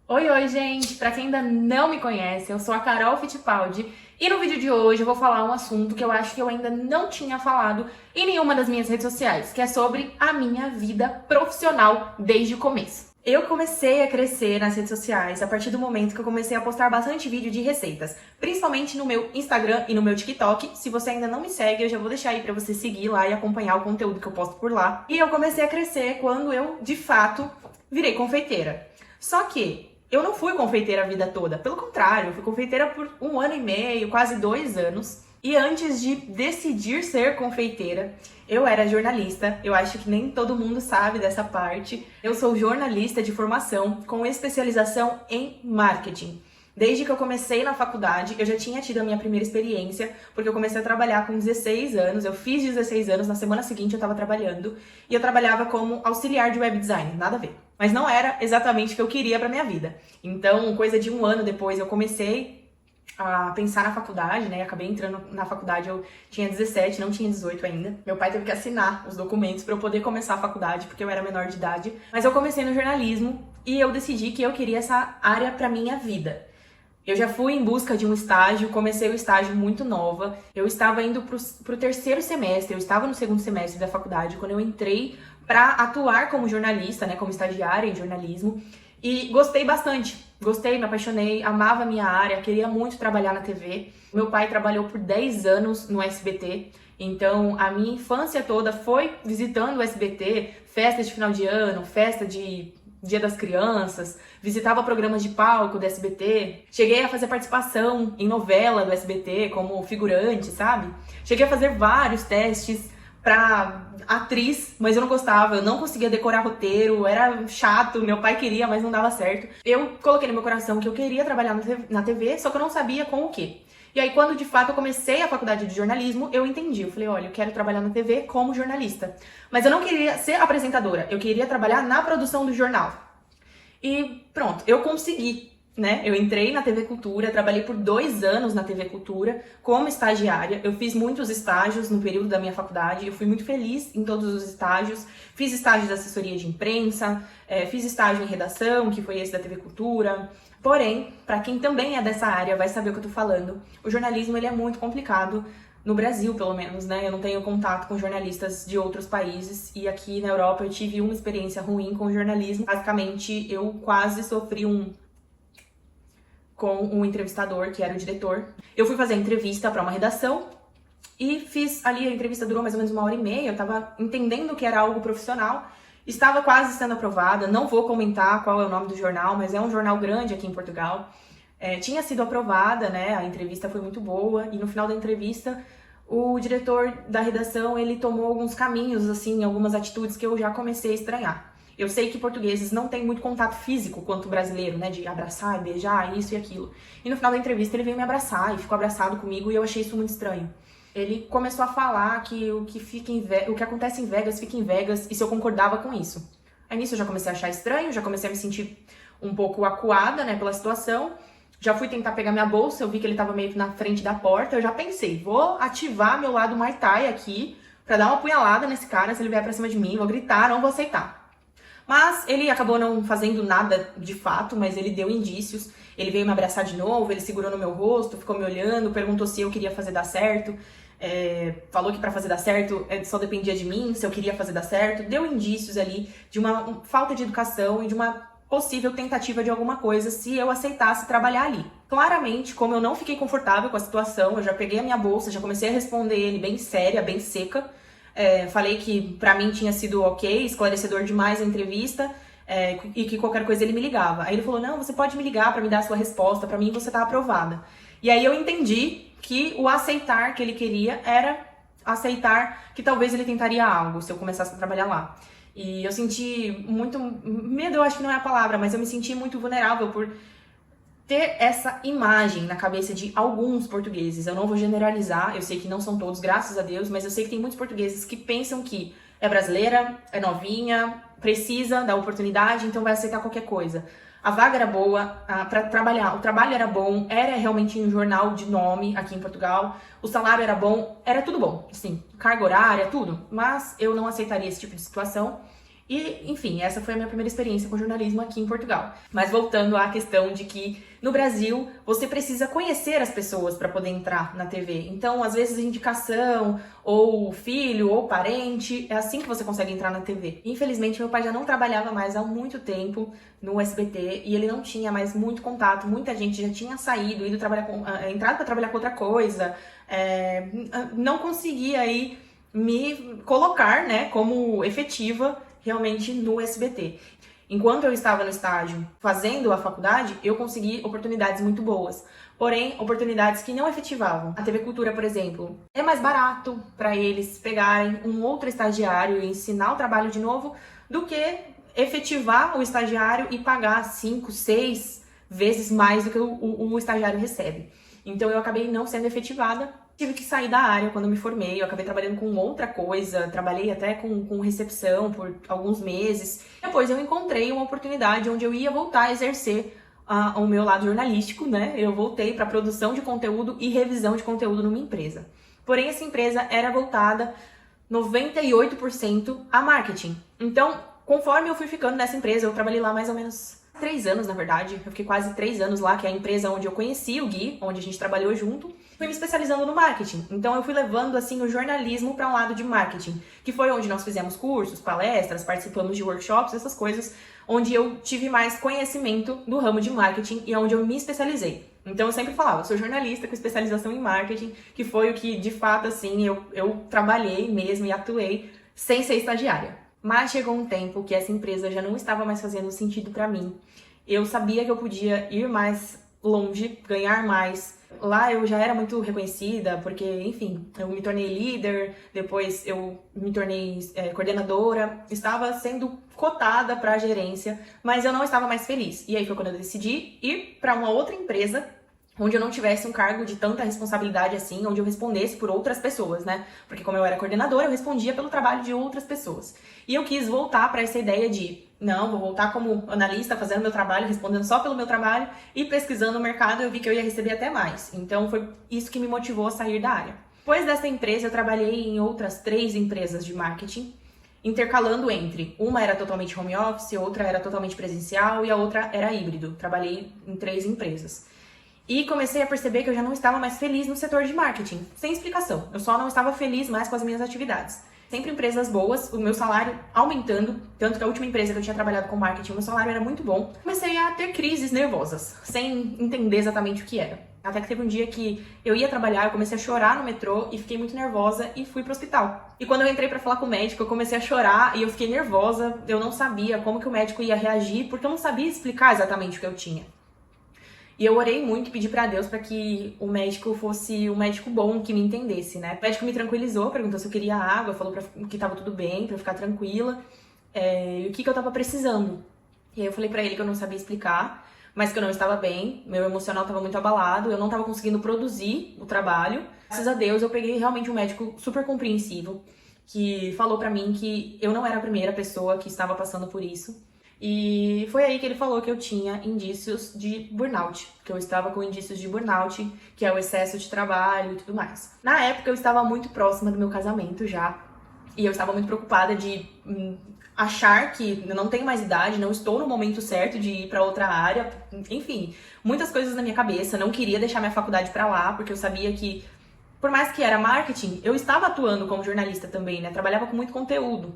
Oi, oi, gente! Pra quem ainda não me conhece, eu sou a Carol Fittipaldi e no vídeo de hoje eu vou falar um assunto que eu acho que eu ainda não tinha falado em nenhuma das minhas redes sociais, que é sobre a minha vida profissional desde o começo. Eu comecei a crescer nas redes sociais a partir do momento que eu comecei a postar bastante vídeo de receitas, principalmente no meu Instagram e no meu TikTok. Se você ainda não me segue, eu já vou deixar aí pra você seguir lá e acompanhar o conteúdo que eu posto por lá. E eu comecei a crescer quando eu, de fato, virei confeiteira. Só que eu não fui confeiteira a vida toda. Pelo contrário, eu fui confeiteira por 1 ano e meio, quase 2 anos. E antes de decidir ser confeiteira, eu era jornalista. Eu acho que nem todo mundo sabe dessa parte. Eu sou jornalista de formação com especialização em marketing. Desde que eu comecei na faculdade, eu já tinha tido a minha primeira experiência, porque eu comecei a trabalhar com 16 anos, eu fiz 16 anos, na semana seguinte eu estava trabalhando, e eu trabalhava como auxiliar de web design, nada a ver. Mas não era exatamente o que eu queria pra minha vida. Então, coisa de 1 ano depois, eu comecei a pensar na faculdade, né? Acabei entrando na faculdade, eu tinha 17, não tinha 18 ainda. Meu pai teve que assinar os documentos pra eu poder começar a faculdade, porque eu era menor de idade. Mas eu comecei no jornalismo e eu decidi que eu queria essa área pra minha vida. Eu já fui em busca de um estágio, comecei o estágio muito nova. Eu estava indo pro terceiro semestre, eu estava no segundo semestre da faculdade, quando eu entrei para atuar como jornalista, né, como estagiária em jornalismo. E gostei bastante, gostei, me apaixonei, amava a minha área, queria muito trabalhar na TV. Meu pai trabalhou por 10 anos no SBT, então a minha infância toda foi visitando o SBT, festa de final de ano, festa de Dia das Crianças, visitava programas de palco do SBT, cheguei a fazer participação em novela do SBT como figurante, sabe? Cheguei a fazer vários testes pra atriz, mas eu não gostava, eu não conseguia decorar roteiro, era chato, meu pai queria, mas não dava certo. Eu coloquei no meu coração que eu queria trabalhar na TV, só que eu não sabia com o quê. E aí, quando de fato eu comecei a faculdade de jornalismo, eu entendi. Eu falei, olha, eu quero trabalhar na TV como jornalista. Mas eu não queria ser apresentadora, eu queria trabalhar na produção do jornal. E pronto, eu consegui, né? Eu entrei na TV Cultura, trabalhei por 2 anos na TV Cultura como estagiária. Eu fiz muitos estágios no período da minha faculdade, eu fui muito feliz em todos os estágios. Fiz estágio de assessoria de imprensa, fiz estágio em redação, que foi esse da TV Cultura. Porém, para quem também é dessa área, vai saber o que eu tô falando, o jornalismo ele é muito complicado. No Brasil, pelo menos, né? Eu não tenho contato com jornalistas de outros países e aqui na Europa eu tive uma experiência ruim com jornalismo. Basicamente, eu quase sofri com um entrevistador, que era o diretor. Eu fui fazer a entrevista para uma redação e fiz ali, a entrevista durou mais ou menos 1 hora e meia, eu tava entendendo que era algo profissional, estava quase sendo aprovada, não vou comentar qual é o nome do jornal, mas é um jornal grande aqui em Portugal. Tinha sido aprovada, né? A entrevista foi muito boa e no final da entrevista o diretor da redação ele tomou alguns caminhos, assim, algumas atitudes que eu já comecei a estranhar. Eu sei que portugueses não têm muito contato físico quanto o brasileiro, né? De abraçar, beijar, isso e aquilo. E no final da entrevista ele veio me abraçar e ficou abraçado comigo e eu achei isso muito estranho. Ele começou a falar que o que acontece em Vegas fica em Vegas e se eu concordava com isso. Aí nisso eu já comecei a achar estranho, já comecei a me sentir um pouco acuada, né, pela situação. Já fui tentar pegar minha bolsa, eu vi que ele tava meio que na frente da porta, eu já pensei, vou ativar meu lado Muay Thai aqui, pra dar uma punhalada nesse cara, se ele vier pra cima de mim, vou gritar, não vou aceitar. Mas ele acabou não fazendo nada de fato, mas ele deu indícios, ele veio me abraçar de novo, ele segurou no meu rosto, ficou me olhando, perguntou se eu queria fazer dar certo, falou que pra fazer dar certo só dependia de mim, se eu queria fazer dar certo, deu indícios ali de uma falta de educação e de uma possível tentativa de alguma coisa se eu aceitasse trabalhar ali. Claramente, como eu não fiquei confortável com a situação, eu já peguei a minha bolsa, já comecei a responder ele bem séria, bem seca. Falei que pra mim tinha sido ok, esclarecedor demais a entrevista, e que qualquer coisa ele me ligava. Aí ele falou, não, você pode me ligar pra me dar a sua resposta, pra mim você tá aprovada. E aí eu entendi que o aceitar que ele queria era aceitar que talvez ele tentaria algo se eu começasse a trabalhar lá. E eu senti muito medo, eu acho que não é a palavra, mas eu me senti muito vulnerável por ter essa imagem na cabeça de alguns portugueses. Eu não vou generalizar, eu sei que não são todos, graças a Deus, mas eu sei que tem muitos portugueses que pensam que é brasileira, é novinha, precisa da oportunidade, então vai aceitar qualquer coisa. A vaga era boa para trabalhar, o trabalho era bom, era realmente um jornal de nome aqui em Portugal, o salário era bom, era tudo bom, assim, carga horária, tudo. Mas eu não aceitaria esse tipo de situação E, enfim, essa foi a minha primeira experiência com jornalismo aqui em Portugal. Mas voltando à questão de que no Brasil você precisa conhecer as pessoas para poder entrar na TV. Então, às vezes, indicação, ou filho, ou parente, é assim que você consegue entrar na TV. Infelizmente, meu pai já não trabalhava mais há muito tempo no SBT e ele não tinha mais muito contato. Muita gente já tinha saído, ido trabalhar entrado para trabalhar com outra coisa, não conseguia aí me colocar, né, como efetiva realmente no SBT. Enquanto eu estava no estágio fazendo a faculdade, eu consegui oportunidades muito boas. Porém, oportunidades que não efetivavam. A TV Cultura, por exemplo, é mais barato para eles pegarem um outro estagiário e ensinar o trabalho de novo do que efetivar o estagiário e pagar 5, 6 vezes mais do que o estagiário recebe. Então eu acabei não sendo efetivada. Tive que sair da área quando eu me formei, eu acabei trabalhando com outra coisa, trabalhei até com recepção por alguns meses. Depois eu encontrei uma oportunidade onde eu ia voltar a exercer o meu lado jornalístico, né? Eu voltei para produção de conteúdo e revisão de conteúdo numa empresa. Porém, essa empresa era voltada 98% a marketing. Então, conforme eu fui ficando nessa empresa, eu trabalhei lá mais ou menos 3 anos, na verdade. Eu fiquei quase 3 anos lá, que é a empresa onde eu conheci o Gui, onde a gente trabalhou junto. Fui me especializando no marketing. Então eu fui levando assim o jornalismo para um lado de marketing, que foi onde nós fizemos cursos, palestras, participamos de workshops, essas coisas, onde eu tive mais conhecimento do ramo de marketing e onde eu me especializei. Então eu sempre falava, eu sou jornalista com especialização em marketing, que foi o que de fato assim eu trabalhei mesmo e atuei sem ser estagiária. Mas chegou um tempo que essa empresa já não estava mais fazendo sentido para mim. Eu sabia que eu podia ir mais longe, ganhar mais. Lá eu já era muito reconhecida, porque, enfim, eu me tornei líder, depois eu me tornei coordenadora, estava sendo cotada para a gerência, mas eu não estava mais feliz. E aí foi quando eu decidi ir para uma outra empresa, onde eu não tivesse um cargo de tanta responsabilidade assim, onde eu respondesse por outras pessoas, né? Porque como eu era coordenadora, eu respondia pelo trabalho de outras pessoas. E eu quis voltar para essa ideia de, não, vou voltar como analista, fazendo meu trabalho, respondendo só pelo meu trabalho e pesquisando no mercado, eu vi que eu ia receber até mais. Então foi isso que me motivou a sair da área. Depois dessa empresa, eu trabalhei em outras 3 empresas de marketing, intercalando entre uma era totalmente home office, outra era totalmente presencial e a outra era híbrido. Trabalhei em 3 empresas. E comecei a perceber que eu já não estava mais feliz no setor de marketing, sem explicação. Eu só não estava feliz mais com as minhas atividades. Sempre empresas boas, o meu salário aumentando, tanto que a última empresa que eu tinha trabalhado com marketing, o meu salário era muito bom. Comecei a ter crises nervosas, sem entender exatamente o que era. Até que teve um dia que eu ia trabalhar, eu comecei a chorar no metrô e fiquei muito nervosa e fui pro hospital. E quando eu entrei pra falar com o médico, eu comecei a chorar e eu fiquei nervosa, eu não sabia como que o médico ia reagir, porque eu não sabia explicar exatamente o que eu tinha. E eu orei muito, pedi pra Deus pra que o médico fosse um médico bom, que me entendesse, né? O médico me tranquilizou, perguntou se eu queria água, falou que tava tudo bem, pra eu ficar tranquila, e o que eu tava precisando. E aí eu falei pra ele que eu não sabia explicar, mas que eu não estava bem, meu emocional tava muito abalado, eu não tava conseguindo produzir o trabalho. Graças a Deus eu peguei realmente um médico super compreensivo, que falou pra mim que eu não era a primeira pessoa que estava passando por isso. E foi aí que ele falou que eu tinha indícios de burnout, que eu estava com indícios de burnout, que é o excesso de trabalho e tudo mais. Na época eu estava muito próxima do meu casamento já, e eu estava muito preocupada de achar que eu não tenho mais idade, não estou no momento certo de ir para outra área, enfim, muitas coisas na minha cabeça, não queria deixar minha faculdade para lá, porque eu sabia que, por mais que era marketing, eu estava atuando como jornalista também, né, trabalhava com muito conteúdo.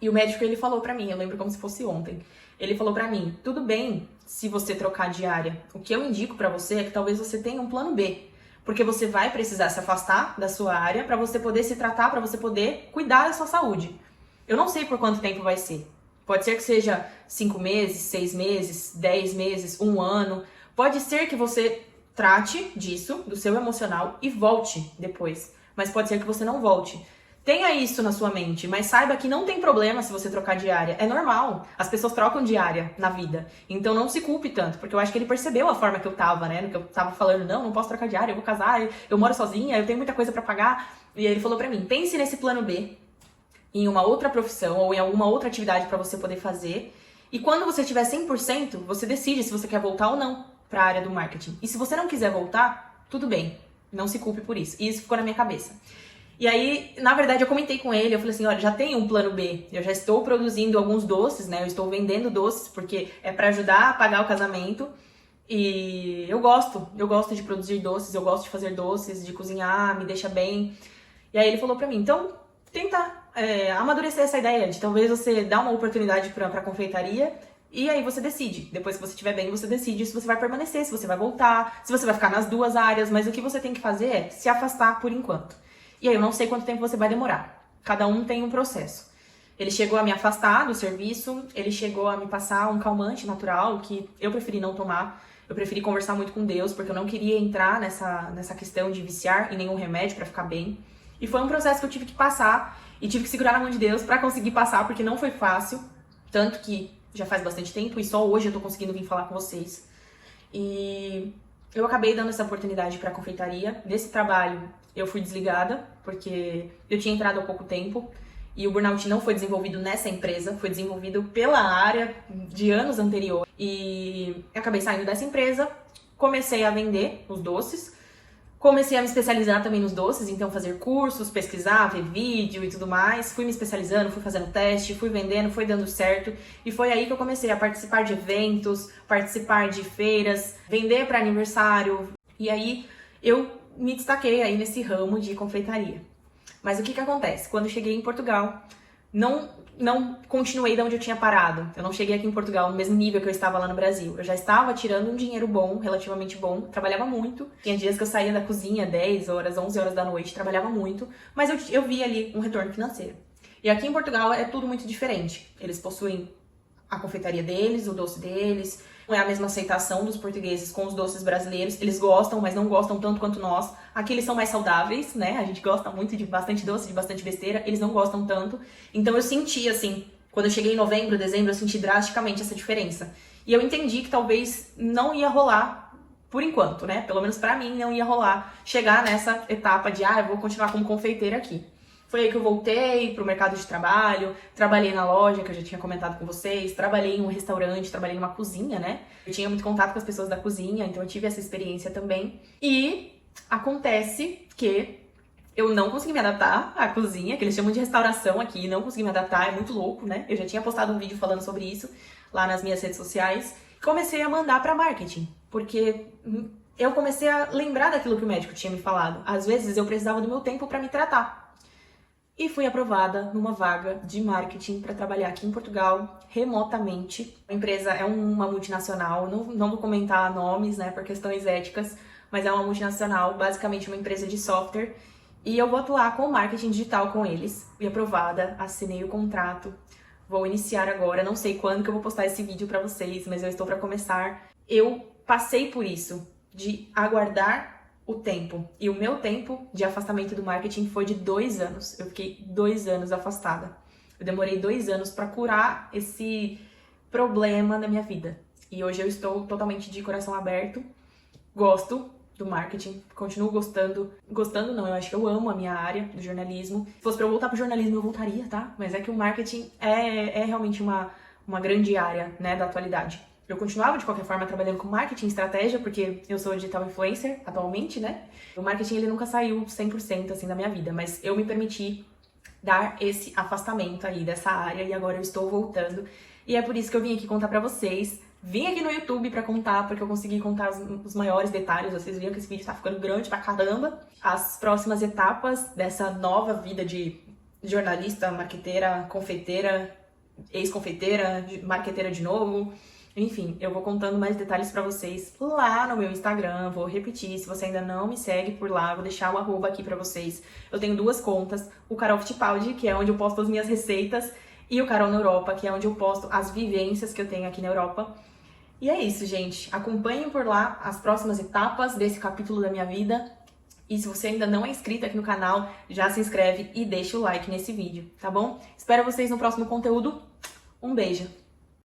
E o médico, ele falou pra mim, eu lembro como se fosse ontem, ele falou pra mim, tudo bem se você trocar de área, o que eu indico pra você é que talvez você tenha um plano B, porque você vai precisar se afastar da sua área pra você poder se tratar, pra você poder cuidar da sua saúde. Eu não sei por quanto tempo vai ser, pode ser que seja 5 meses, 6 meses, 10 meses, 1 ano, pode ser que você trate disso, do seu emocional e volte depois, mas pode ser que você não volte. Tenha isso na sua mente, mas saiba que não tem problema se você trocar de área. É normal. As pessoas trocam de área na vida. Então não se culpe tanto, porque eu acho que ele percebeu a forma que eu tava, né? No que eu tava falando, não posso trocar de área, eu vou casar, eu moro sozinha, eu tenho muita coisa pra pagar. E ele falou pra mim, pense nesse plano B, em uma outra profissão ou em alguma outra atividade pra você poder fazer. E quando você tiver 100%, você decide se você quer voltar ou não pra área do marketing. E se você não quiser voltar, tudo bem. Não se culpe por isso. E isso ficou na minha cabeça. E aí, na verdade, eu comentei com ele, eu falei assim, olha, já tem um plano B, eu já estou produzindo alguns doces, né? Eu estou vendendo doces porque é pra ajudar a pagar o casamento. E eu gosto de produzir doces, eu gosto de fazer doces, de cozinhar, me deixa bem. E aí ele falou pra mim, então tenta amadurecer essa ideia de talvez você dar uma oportunidade pra confeitaria e aí você decide. Depois que você estiver bem, você decide se você vai permanecer, se você vai voltar, se você vai ficar nas duas áreas, mas o que você tem que fazer é se afastar por enquanto. E aí eu não sei quanto tempo você vai demorar. Cada um tem um processo. Ele chegou a me afastar do serviço, ele chegou a me passar um calmante natural que eu preferi não tomar. Eu preferi conversar muito com Deus, porque eu não queria entrar nessa questão de viciar em nenhum remédio pra ficar bem. E foi um processo que eu tive que passar e tive que segurar na mão de Deus pra conseguir passar, porque não foi fácil. Tanto que já faz bastante tempo e só hoje eu tô conseguindo vir falar com vocês. E eu acabei dando essa oportunidade pra confeitaria. Desse trabalho eu fui desligada, porque eu tinha entrado há pouco tempo. E o burnout não foi desenvolvido nessa empresa, foi desenvolvido pela área de anos anteriores. E eu acabei saindo dessa empresa, comecei a vender os doces, comecei a me especializar também nos doces, então fazer cursos, pesquisar, ver vídeo e tudo mais. Fui me especializando, fui fazendo teste, fui vendendo, foi dando certo. E foi aí que eu comecei a participar de eventos, participar de feiras, vender para aniversário. E aí eu me destaquei aí nesse ramo de confeitaria. Mas o que acontece? Quando eu cheguei em Portugal, não continuei de onde eu tinha parado. Eu não cheguei aqui em Portugal no mesmo nível que eu estava lá no Brasil. Eu já estava tirando um dinheiro bom, relativamente bom, trabalhava muito. Tinha dias que eu saía da cozinha 10 horas, 11 horas da noite, trabalhava muito, mas eu vi ali um retorno financeiro. E aqui em Portugal é tudo muito diferente. Eles possuem a confeitaria deles, o doce deles. Não é a mesma aceitação dos portugueses com os doces brasileiros. Eles gostam, mas não gostam tanto quanto nós. Aqui eles são mais saudáveis, né? A gente gosta muito de bastante doce, de bastante besteira. Eles não gostam tanto. Então eu senti, assim, quando eu cheguei em novembro, dezembro, eu senti drasticamente essa diferença. E eu entendi que talvez não ia rolar por enquanto, né? Pelo menos pra mim não ia rolar chegar nessa etapa de, eu vou continuar como confeiteira aqui. Foi aí que eu voltei pro mercado de trabalho, trabalhei na loja, que eu já tinha comentado com vocês, trabalhei em um restaurante, trabalhei numa cozinha, né? Eu tinha muito contato com as pessoas da cozinha, então eu tive essa experiência também. E acontece que eu não consegui me adaptar à cozinha, que eles chamam de restauração aqui, não consegui me adaptar, é muito louco, né? Eu já tinha postado um vídeo falando sobre isso lá nas minhas redes sociais. Comecei a mandar pra marketing, porque eu comecei a lembrar daquilo que o médico tinha me falado. Às vezes eu precisava do meu tempo pra me tratar. E fui aprovada numa vaga de marketing para trabalhar aqui em Portugal, remotamente. A empresa é uma multinacional, não vou comentar nomes, né, por questões éticas, mas é uma multinacional, basicamente uma empresa de software. E eu vou atuar com marketing digital com eles. Fui aprovada, assinei o contrato, vou iniciar agora. Não sei quando que eu vou postar esse vídeo para vocês, mas eu estou para começar. Eu passei por isso, de aguardar o tempo. E o meu tempo de afastamento do marketing foi de 2 anos. Eu fiquei 2 anos afastada. Eu demorei 2 anos para curar esse problema na minha vida. E hoje eu estou totalmente de coração aberto. Gosto do marketing, continuo gostando. Gostando não, eu acho que eu amo a minha área do jornalismo. Se fosse para eu voltar pro jornalismo, eu voltaria, tá? Mas é que o marketing é realmente uma grande área, né, da atualidade. Eu continuava, de qualquer forma, trabalhando com marketing e estratégia, porque eu sou digital influencer atualmente, né? O marketing, ele nunca saiu 100% assim da minha vida, mas eu me permiti dar esse afastamento aí dessa área e agora eu estou voltando. E é por isso que eu vim aqui contar pra vocês. Vim aqui no YouTube pra contar, porque eu consegui contar os maiores detalhes. Vocês viram que esse vídeo tá ficando grande pra caramba. As próximas etapas dessa nova vida de jornalista, marqueteira, confeiteira, ex-confeiteira, marqueteira de novo. Enfim, eu vou contando mais detalhes pra vocês lá no meu Instagram, vou repetir, se você ainda não me segue por lá, vou deixar o arroba aqui pra vocês. Eu tenho 2 contas, o Carol Fittipaldi, que é onde eu posto as minhas receitas, e o Carol na Europa, que é onde eu posto as vivências que eu tenho aqui na Europa. E é isso, gente. Acompanhem por lá as próximas etapas desse capítulo da minha vida. E se você ainda não é inscrito aqui no canal, já se inscreve e deixa o like nesse vídeo, tá bom? Espero vocês no próximo conteúdo. Um beijo!